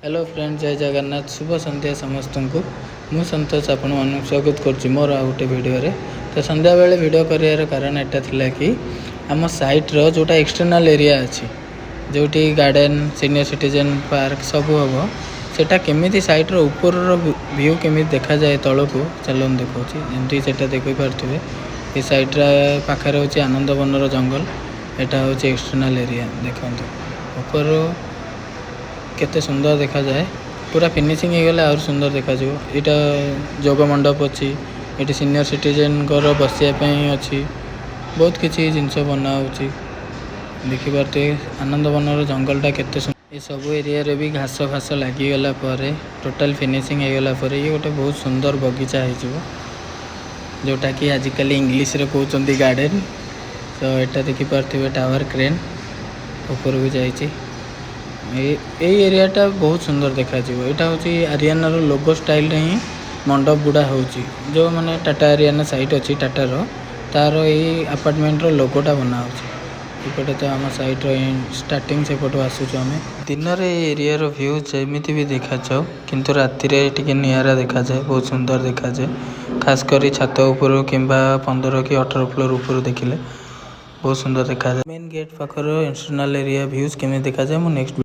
Hello friend, जय जगन्नाथ। शुभ संध्या समस्त को। मु संतोष आपण मानक स्वागत करुच्ची मोर आ गोटे भिडियो रे। तो संध्या बेले भिडियो करार कारण एटा थिला कि आम साइट रो जोटा एक्सटर्नल एरिया अच्छी जोटी गार्डन सीनियर सिटीजन पार्क सबू हम सेटा केमिति साइट रो ऊपर रो व्यू केमिति देखा जाए तल को चलन देखा जमी से देखी पारे। ये साइट पाखे हूँ आनंदवन जंगल। एटा हूँ एक्सटर्नल एरिया। देखो ऊपर केते सुंदर देखा जाए। पूरा फिनिशिंग हो गला और सुंदर देखा जो। इटा जोग मंडप अच्छी, ये सीनियर सिटीजन बसापी अच्छी। बहुत किसी जिनस बना देखिपारे। आनंदवन जंगलटा केते ये सब एरिया रे भी घास घास लगिगला टोटाल फिनिशिंग हो गला ये गोटे बहुत सुंदर बगीचा हो जोटा कि आजिकल इंग्लीश रे कहते गार्डन। तो यहाँ देखिपारे टावर क्रेन ऊपर भी जाइए। एरियाटा बहुत सुंदर देखा। यहाँ हूँ आरियाना लोगो स्टाइल ही मंडप गुड़ा हो जो माने टाटा आरियाना साइट अच्छी टाटार तार ये अपार्टमेंट लोगोटा बना होपटे। तो आम साइट स्टार्टिंग से पटू आसूँ आम दिन एरिया व्यू जमीती भी देखा जाओ किंतु राति टे निरा देखा जाए। बहुत सुंदर देखा जाए। खासकर छात उपर कि 15 कि 18 फ्लोर ऊपर देखिले बहुत सुंदर देखा जाए। मेन गेट पाखर इंटरनल एरिया व्यूज केमी देखा जाए। नेक्स्ट